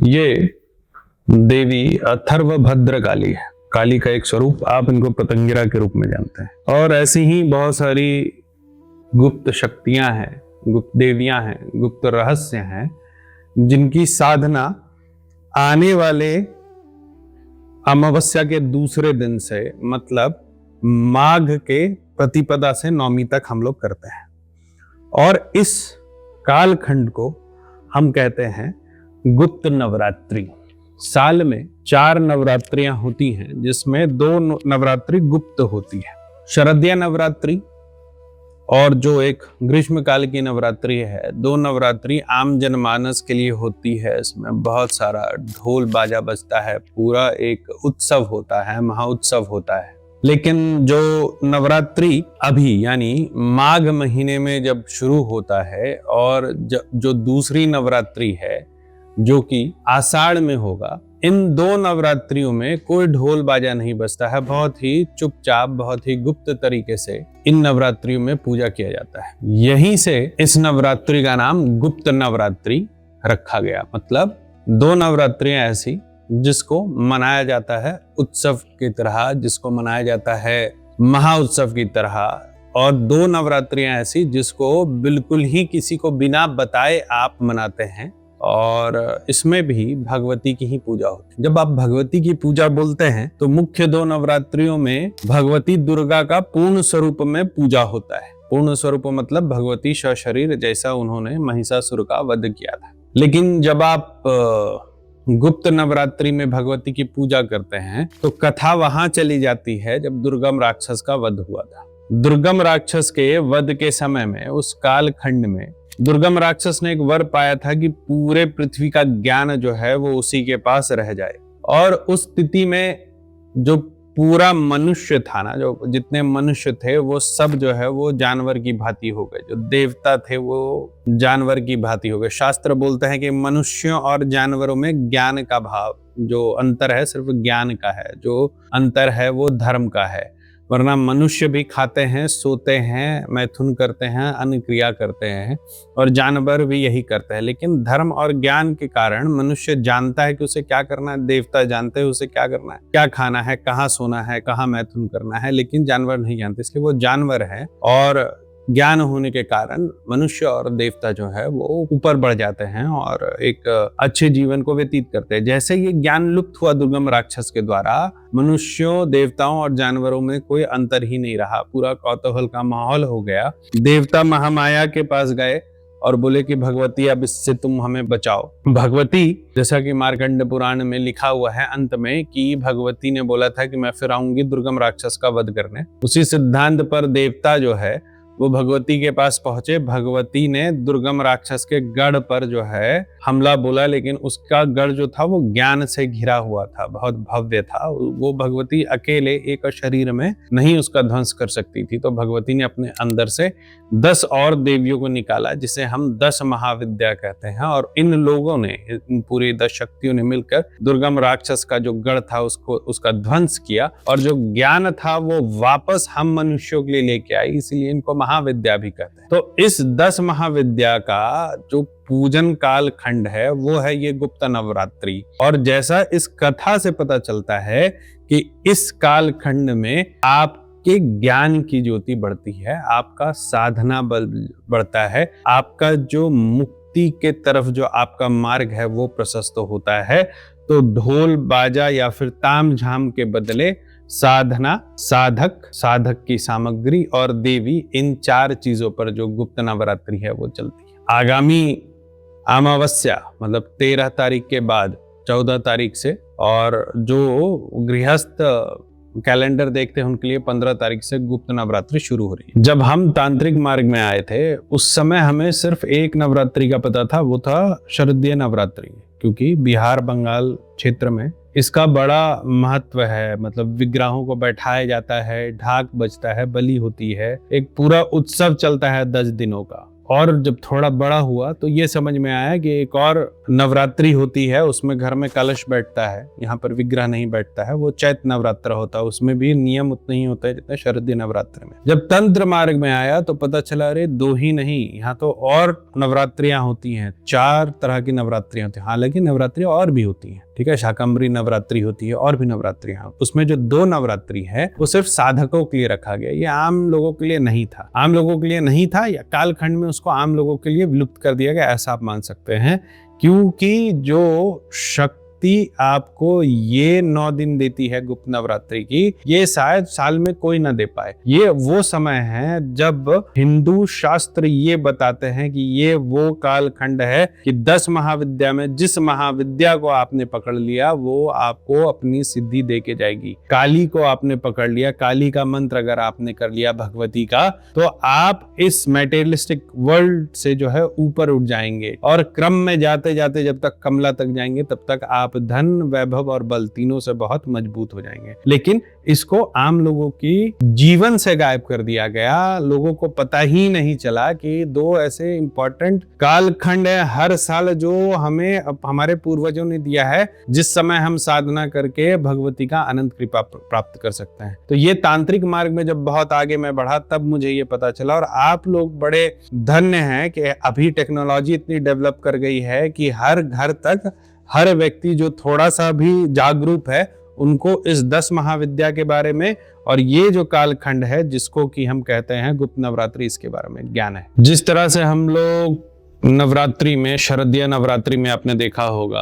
ये देवी अथर्वभद्र काली है। काली का एक स्वरूप, आप इनको पतंगिरा के रूप में जानते हैं। और ऐसी ही बहुत सारी गुप्त शक्तियां हैं, गुप्त देवियां हैं, गुप्त रहस्य हैं, जिनकी साधना आने वाले अमावस्या के दूसरे दिन से, मतलब माघ के प्रतिपदा से नौमी तक हम लोग करते हैं। और इस कालखंड को हम कहते हैं गुप्त नवरात्रि। साल में 4 नवरात्रियां होती हैं, जिसमें 2 नवरात्रि गुप्त होती है। शरदीय नवरात्रि और जो एक ग्रीष्म काल की नवरात्रि है। 2 नवरात्रि आम जनमानस के लिए होती है। इसमें बहुत सारा ढोल बाजा बजता है, पूरा एक उत्सव होता है, महाउत्सव होता है। लेकिन जो नवरात्रि अभी यानी माघ महीने में जब शुरू होता है और जो दूसरी नवरात्रि है जो कि आषाढ़ में होगा, इन 2 नवरात्रियों में कोई ढोल बाजा नहीं बजता है। बहुत ही चुपचाप, बहुत ही गुप्त तरीके से इन नवरात्रियों में पूजा किया जाता है। यहीं से इस नवरात्रि का नाम गुप्त नवरात्रि रखा गया। मतलब 2 नवरात्रियां ऐसी जिसको मनाया जाता है उत्सव की तरह, जिसको मनाया जाता है महाउत्सव की तरह, और 2 नवरात्रियां ऐसी जिसको बिल्कुल ही किसी को बिना बताए आप मनाते हैं। और इसमें भी भगवती की ही पूजा होती है। जब आप भगवती की पूजा बोलते हैं तो मुख्य 2 नवरात्रियों में भगवती दुर्गा का पूर्ण स्वरूप में पूजा होता है। पूर्ण स्वरूप मतलब भगवती सशरीर, जैसा उन्होंने महिषासुर का वध किया था। लेकिन जब आप गुप्त नवरात्रि में भगवती की पूजा करते हैं तो कथा वहां चली जाती है जब दुर्गम राक्षस का वध हुआ था। दुर्गम राक्षस के वध के समय में, उस काल खंड में, दुर्गम राक्षस ने एक वर पाया था कि पूरे पृथ्वी का ज्ञान जो है वो उसी के पास रह जाए। और उस स्थिति में जो पूरा मनुष्य था ना, जो जितने मनुष्य थे वो सब जो है वो जानवर की भांति हो गए। जो देवता थे वो जानवर की भांति हो गए। शास्त्र बोलते हैं कि मनुष्यों और जानवरों में ज्ञान का भाव, जो अंतर है सिर्फ ज्ञान का है, जो अंतर है वो धर्म का है। वरना मनुष्य भी खाते हैं, सोते हैं, मैथुन करते हैं, अन्न क्रिया करते हैं, और जानवर भी यही करते हैं। लेकिन धर्म और ज्ञान के कारण मनुष्य जानता है कि उसे क्या करना है, देवता जानते हैं उसे क्या करना है, क्या खाना है, कहाँ सोना है, कहाँ मैथुन करना है, लेकिन जानवर नहीं जानते। इसलिए वो जानवर है, और ज्ञान होने के कारण मनुष्य और देवता जो है वो ऊपर बढ़ जाते हैं और एक अच्छे जीवन को व्यतीत करते हैं। जैसे ये ज्ञान लुप्त हुआ दुर्गम राक्षस के द्वारा, मनुष्यों, देवताओं और जानवरों में कोई अंतर ही नहीं रहा। पूरा कौतूहल का माहौल हो गया। देवता महामाया के पास गए और बोले कि भगवती अब इससे तुम हमें बचाओ। भगवती, जैसा कि मार्कंड पुराण में लिखा हुआ है अंत में, कि भगवती ने बोला था कि मैं फिर आऊंगी दुर्गम राक्षस का वध करने। उसी सिद्धांत पर देवता जो है वो भगवती के पास पहुंचे। भगवती ने दुर्गम राक्षस के गढ़ पर जो है हमला बोला, लेकिन उसका गढ़ जो था वो ज्ञान से घिरा हुआ था, बहुत भव्य था। वो भगवती अकेले एक शरीर में नहीं उसका ध्वंस कर सकती थी। तो भगवती ने अपने अंदर से 10 और देवियों को निकाला, जिसे हम 10 महाविद्या कहते हैं। और इन लोगों ने, इन पूरी 10 शक्तियों ने मिलकर दुर्गम राक्षस का जो गढ़ था उसका ध्वंस किया, और जो ज्ञान था वो वापस हम मनुष्यों के लिए लेके आई। इसलिए इनको महाविद्या भी कहते हैं। तो इस 10 महाविद्या का जो पूजन काल खंड है वो है ये गुप्त नवरात्रि। और जैसा इस कथा से पता चलता है कि इस काल खंड में आपके ज्ञान की ज्योति बढ़ती है, आपका साधना बल बढ़ता है, आपका जो मुक्ति के तरफ जो आपका मार्ग है वो प्रशस्त होता है। तो ढोल बाजा या फिर ताम झाम के बदले साधना, साधक, साधक की सामग्री और देवी, इन 4 चीजों पर जो गुप्त नवरात्रि है वो चलती है। आगामी अमावस्या मतलब 13 तारीख के बाद 14 तारीख से, और जो गृहस्थ कैलेंडर देखते हैं उनके लिए 15 तारीख से गुप्त नवरात्रि शुरू हो रही है। जब हम तांत्रिक मार्ग में आए थे उस समय हमें सिर्फ एक नवरात्रि का पता था, वो था शरदीय नवरात्रि, क्योंकि बिहार बंगाल क्षेत्र में इसका बड़ा महत्व है। मतलब विग्रहों को बैठाया जाता है, ढाक बजता है, बलि होती है, एक पूरा उत्सव चलता है 10 दिनों का। और जब थोड़ा बड़ा हुआ तो ये समझ में आया कि एक और नवरात्रि होती है उसमें घर में कलश बैठता है, यहाँ पर विग्रह नहीं बैठता है, वो चैत्र नवरात्र होता है, उसमें भी नियम उतने ही होते हैं जितने शारदीय नवरात्र में। जब तंत्र मार्ग में आया तो पता चला अरे 2 ही नहीं, यहाँ तो और नवरात्रियां होती हैं, 4 तरह की नवरात्रियां होती हैं। हालांकि नवरात्रियां और भी होती हैं, ठीक है, शाकंभरी नवरात्रि होती है और भी नवरात्रियां। उसमें जो 2 नवरात्रि है वो सिर्फ साधकों के लिए रखा गया, ये आम लोगों के लिए नहीं था। आम लोगों के लिए नहीं था या कालखंड में उसको आम लोगों के लिए विलुप्त कर दिया गया, ऐसा आप मान सकते हैं। क्योंकि जो शक्ति आपको ये 9 दिन देती है गुप्त नवरात्रि की, ये शायद साल में कोई ना दे पाए। ये वो समय है जब हिंदू शास्त्र ये बताते हैं कि ये वो कालखंड है कि 10 महाविद्या में जिस महाविद्या को आपने पकड़ लिया वो आपको अपनी सिद्धि दे के जाएगी। काली को आपने पकड़ लिया, काली का मंत्र अगर आपने कर लिया भगवती का, तो आप इस मेटेरियलिस्टिक वर्ल्ड से जो है ऊपर उठ जाएंगे और क्रम में जाते जाते जब तक कमला तक जाएंगे तब तक आप धन, वैभव और बल तीनों से बहुत मजबूत हो जाएंगे। लेकिन इसको आम लोगों की जीवन से गायब कर दिया गया। लोगों को पता ही नहीं चला कि 2 ऐसे इंपॉर्टेंट कालखंड है हर साल जो हमें हमारे पूर्वजों ने दिया है, जिस समय हम साधना करके भगवती का अनंत कृपा प्राप्त कर सकते हैं। तो ये तांत्रिक मार्ग में जब बहुत आगे मैं बढ़ा तब मुझे ये पता चला। और आप लोग बड़े धन्य हैं कि अभी टेक्नोलॉजी इतनी डेवलप कर गई है कि हर घर तक हर व्यक्ति जो थोड़ा सा भी जागरूक है उनको इस 10 महाविद्या के बारे में और ये जो कालखंड है जिसको कि हम कहते हैं गुप्त नवरात्रि, इसके बारे में ज्ञान है। जिस तरह से हम लोग नवरात्रि में, शरदीय नवरात्रि में आपने देखा होगा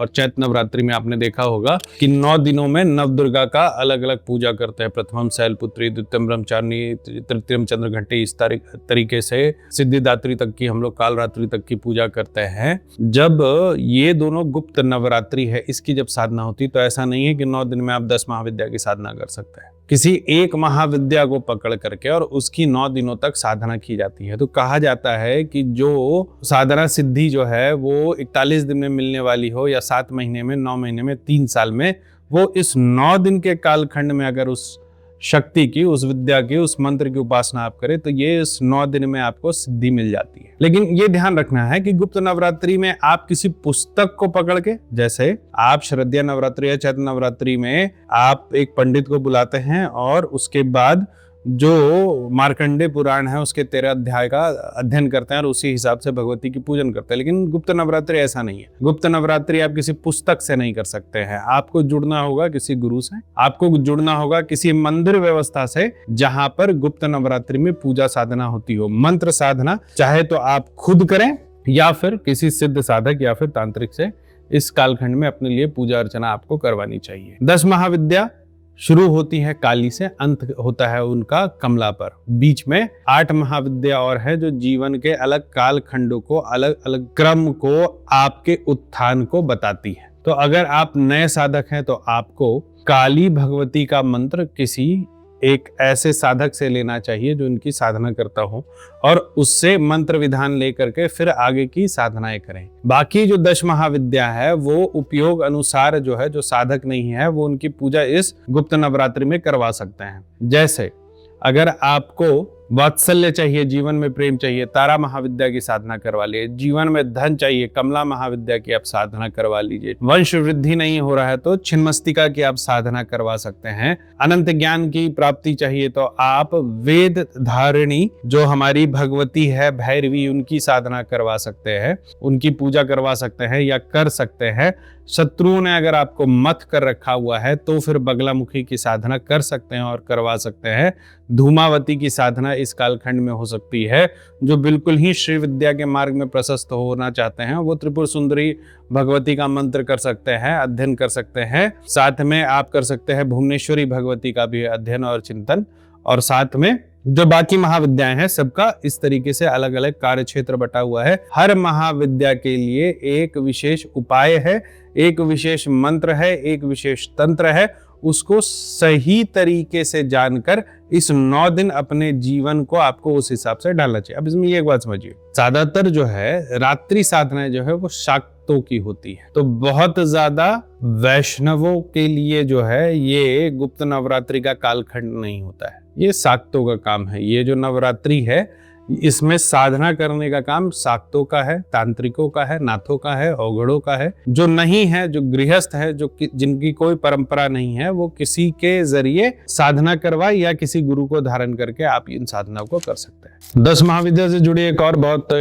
और चैत्र नवरात्रि में आपने देखा होगा कि 9 दिनों में नवदुर्गा का अलग अलग पूजा करते हैं। प्रथमम शैलपुत्री, द्वितीयम ब्रह्मचारिणी, तृतीयम चंद्रघंटी, इस तरीके से सिद्धिदात्री तक की हम लोग कालरात्रि तक की पूजा करते हैं। जब ये दोनों गुप्त नवरात्रि है, इसकी जब साधना होती तो ऐसा नहीं है कि 9 दिन में आप 10 महाविद्या की साधना कर सकते हैं। किसी एक महाविद्या को पकड़ करके और उसकी 9 दिनों तक साधना की जाती है। तो कहा जाता है कि जो साधना सिद्धि जो है वो 41 दिन में मिलने वाली हो या 7 महीने में, 9 महीने में, 3 साल में, वो इस 9 दिन के कालखंड में अगर उस शक्ति की, उस विद्या की, उस मंत्र की उपासना आप करें तो ये इस 9 दिन में आपको सिद्धि मिल जाती है। लेकिन ये ध्यान रखना है कि गुप्त नवरात्रि में आप किसी पुस्तक को पकड़ के, जैसे आप शरदीय नवरात्रि या चैत्र नवरात्रि में आप एक पंडित को बुलाते हैं और उसके बाद जो मार्कंडेय पुराण है उसके 13 अध्याय का अध्ययन करते हैं और उसी हिसाब से भगवती की पूजन करते हैं। लेकिन गुप्त नवरात्रि ऐसा नहीं है। गुप्त नवरात्रि आप किसी पुस्तक से नहीं कर सकते हैं। आपको जुड़ना होगा किसी गुरु से, आपको जुड़ना होगा किसी मंदिर व्यवस्था से जहां पर गुप्त नवरात्रि में पूजा साधना होती हो। मंत्र साधना चाहे तो आप खुद करें या फिर किसी सिद्ध साधक या फिर तांत्रिक से इस कालखंड में अपने लिए पूजा अर्चना आपको करवानी चाहिए। 10 महाविद्या शुरू होती है काली से, अंत होता है उनका कमला पर। बीच में 8 महाविद्या और है जो जीवन के अलग काल खंडों को, अलग अलग क्रम को, आपके उत्थान को बताती है। तो अगर आप नए साधक हैं तो आपको काली भगवती का मंत्र किसी एक ऐसे साधक से लेना चाहिए जो इनकी साधना करता हो और उससे मंत्र विधान लेकर के फिर आगे की साधनाएं करें। बाकी जो 10 महाविद्या है वो उपयोग अनुसार जो है, जो साधक नहीं है वो उनकी पूजा इस गुप्त नवरात्रि में करवा सकते हैं। जैसे अगर आपको वात्सल्य चाहिए, जीवन में प्रेम चाहिए, तारा महाविद्या की साधना करवा लीजिए। जीवन में धन चाहिए, कमला महाविद्या की आप साधना करवा लीजिए। वंश वृद्धि नहीं हो रहा है तो छिन्नमस्तिका की आप साधना करवा सकते हैं। अनंत ज्ञान की प्राप्ति चाहिए तो आप वेद धारिणी जो हमारी भगवती है भैरवी, उनकी साधना करवा सकते हैं, उनकी पूजा करवा सकते हैं या कर सकते हैं। शत्रुओं ने अगर आपको मत कर रखा हुआ है तो फिर बगलामुखी की साधना कर सकते हैं और करवा सकते हैं। धूमावती की साधना इस कालखंड में हो सकती है। जो बिल्कुल ही श्री विद्या के मार्ग में प्रशस्त होना चाहते हैं वो त्रिपुर सुंदरी भगवती का मंत्र कर सकते हैं, अध्ययन कर सकते हैं। साथ में आप कर सकते हैं भुवनेश्वरी भगवती का भी अध्ययन और चिंतन। और साथ में जो बाकी महाविद्याएं हैं सबका इस तरीके से अलग अलग कार्य क्षेत्र बटा हुआ है। हर महाविद्या के लिए एक विशेष उपाय है, एक विशेष मंत्र है, एक विशेष तंत्र है। उसको सही तरीके से जानकर इस 9 दिन अपने जीवन को आपको उस हिसाब से डालना चाहिए। अब इसमें ये एक बात समझिए, ज्यादातर जो है रात्रि साधना जो है वो शाक्तों की होती है। तो बहुत ज्यादा वैष्णवों के लिए जो है ये गुप्त नवरात्रि का कालखंड नहीं होता है, ये शाक्तों का काम है। ये जो नवरात्रि है इसमें साधना करने का काम शाक्तों का है, तांत्रिकों का है, नाथों का है, अवघड़ों का है। जो नहीं है, जो गृहस्थ है, जो जिनकी कोई परंपरा नहीं है, वो किसी के जरिए साधना करवाए या किसी गुरु को धारण करके आप इन साधनाओं को कर सकते हैं। 10 महाविद्या से जुड़ी एक और बहुत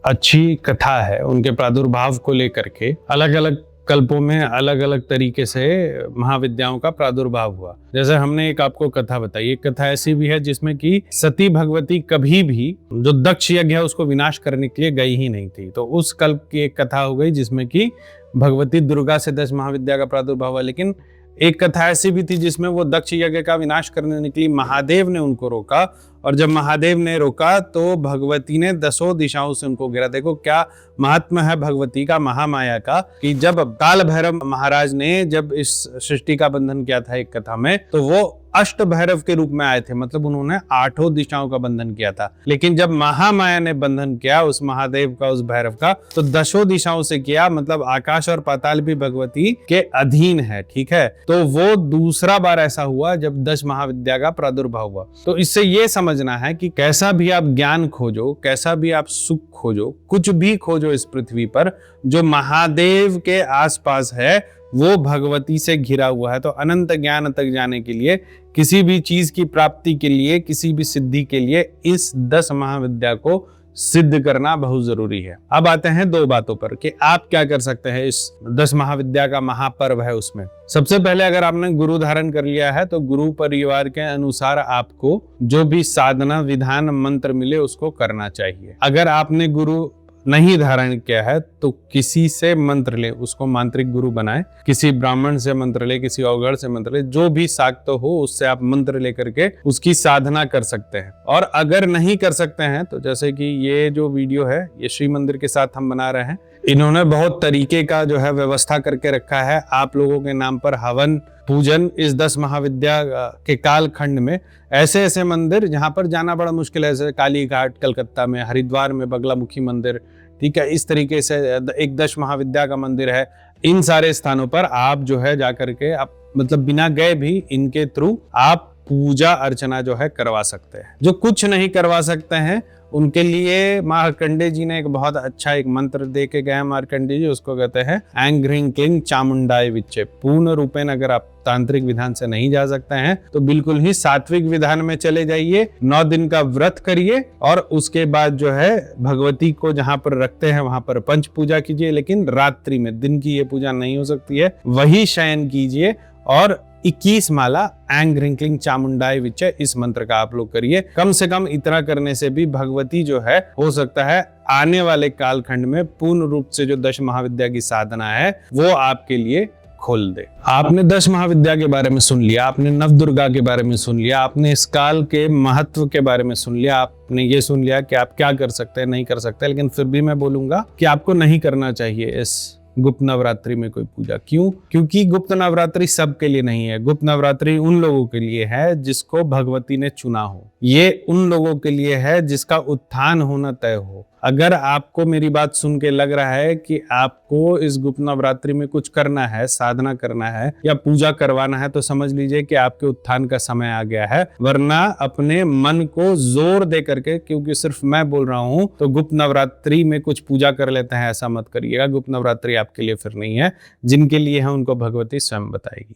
अच्छी कथा है, उनके प्रादुर्भाव को लेकर के। अलग अलग कल्पों में अलग अलग तरीके से महाविद्याओं का प्रादुर्भाव हुआ। जैसे हमने एक आपको कथा बताई, एक कथा ऐसी भी है जिसमें कि सती भगवती कभी भी जो दक्ष यज्ञ है उसको विनाश करने के लिए गई ही नहीं थी। तो उस कल्प की एक कथा हो गई जिसमें कि भगवती दुर्गा से 10 महाविद्या का प्रादुर्भाव हुआ। लेकिन एक कथा ऐसी भी थी जिसमें वो दक्ष यज्ञ का विनाश करने निकली, महादेव ने उनको रोका, और जब महादेव ने रोका तो भगवती ने 10 दिशाओं से उनको घेरा। देखो क्या महात्मा है भगवती का, महामाया का, कि जब काल भैरव महाराज ने जब इस सृष्टि का बंधन किया था एक कथा में, तो वो अष्ट भैरव के रूप में आए थे, मतलब उन्होंने 8 दिशाओं का बंधन किया था। लेकिन जब महामाया ने बंधन किया उस महादेव का, उस भैरव का, तो 10 दिशाओं से किया, मतलब आकाश और पाताल भी भगवती के अधीन है। ठीक है, तो वो दूसरा बार ऐसा हुआ जब 10 महाविद्या का प्रादुर्भाव हुआ। तो इससे ये समझना है कि कैसा भी आप ज्ञान खोजो, कैसा भी आप सुख खोजो, कुछ भी खोजो इस पृथ्वी पर, जो महादेव के आसपास है वो भगवती से घिरा हुआ है। तो अनंत ज्ञान तक जाने के लिए, किसी भी चीज की प्राप्ति के लिए, किसी भी सिद्धि के लिए इस 10 महाविद्या को सिद्ध करना बहुत जरूरी है। अब आते हैं 2 बातों पर कि आप क्या कर सकते हैं इस 10 महाविद्या का महापर्व है उसमें। सबसे पहले अगर आपने गुरु धारण कर लिया है तो गुरु परिवार के अनुसार आपको जो भी साधना विधान मंत्र मिले उसको करना चाहिए। अगर आपने गुरु नहीं धारण किया है तो किसी से मंत्र ले, उसको मांत्रिक गुरु बनाए, किसी ब्राह्मण से मंत्र ले, किसी अवगढ़ से मंत्र ले, जो भी शाक्त हो उससे आप मंत्र लेकर के उसकी साधना कर सकते हैं। और अगर नहीं कर सकते हैं तो जैसे कि ये जो वीडियो है ये श्री मंदिर के साथ हम बना रहे हैं, इन्होंने बहुत तरीके का जो है व्यवस्था करके रखा है आप लोगों के नाम पर हवन पूजन इस 10 महाविद्या के काल खंड में। ऐसे ऐसे मंदिर जहां पर जाना बड़ा मुश्किल है, जैसे काली घाट कलकत्ता में, हरिद्वार में बगलामुखी मंदिर, ठीक है, इस तरीके से एक 10 महाविद्या का मंदिर है। इन सारे स्थानों पर आप जो है जाकर के आप मतलब बिना गए भी इनके थ्रू आप पूजा अर्चना जो है करवा सकते हैं। जो कुछ नहीं करवा सकते हैं उनके लिए मार्कंडे जी ने एक बहुत अच्छा एक मंत्र दे के गए। मार्कंडे जी उसको कहते हैं ऐंग ह्रीं क्लीं चामुंडाय विच्चे। पूर्ण रूपेण अगर आप तांत्रिक विधान से नहीं जा सकते हैं तो बिल्कुल ही सात्विक विधान में चले जाइए, 9 दिन का व्रत करिए और उसके बाद जो है भगवती को जहां पर रखते हैं वहां पर पंच पूजा कीजिए। लेकिन रात्रि में, दिन की ये पूजा नहीं हो सकती है, वही शयन कीजिए और 21 माला ऐंग ह्रीं क्लीं चामुंडाय विच्चे इस मंत्र का आप लोग करिए। कम से कम इतना करने से भी भगवती जो है हो सकता है आने वाले कालखंड में पूर्ण रूप से जो 10 महाविद्या की साधना है वो आपके लिए खोल दे। आपने 10 महाविद्या के बारे में सुन लिया, आपने नवदुर्गा के बारे में सुन लिया, आपने इस काल के महत्व के बारे में सुन लिया, आपने ये सुन लिया कि आप क्या कर सकते हैं, नहीं कर सकते। लेकिन फिर भी मैं बोलूंगा कि आपको नहीं करना चाहिए इस गुप्त नवरात्रि में कोई पूजा। क्यों? क्योंकि गुप्त नवरात्रि सबके लिए नहीं है। गुप्त नवरात्रि उन लोगों के लिए है जिसको भगवती ने चुना हो। ये उन लोगों के लिए है जिसका उत्थान होना तय हो। अगर आपको मेरी बात सुन के लग रहा है कि आपको इस गुप्त नवरात्रि में कुछ करना है, साधना करना है या पूजा करवाना है, तो समझ लीजिए कि आपके उत्थान का समय आ गया है। वरना अपने मन को जोर दे करके, क्योंकि सिर्फ मैं बोल रहा हूं तो गुप्त नवरात्रि में कुछ पूजा कर लेते हैं, ऐसा मत करिएगा। गुप्त नवरात्रि आपके लिए फिर नहीं है। जिनके लिए है उनको भगवती स्वयं बताएगी।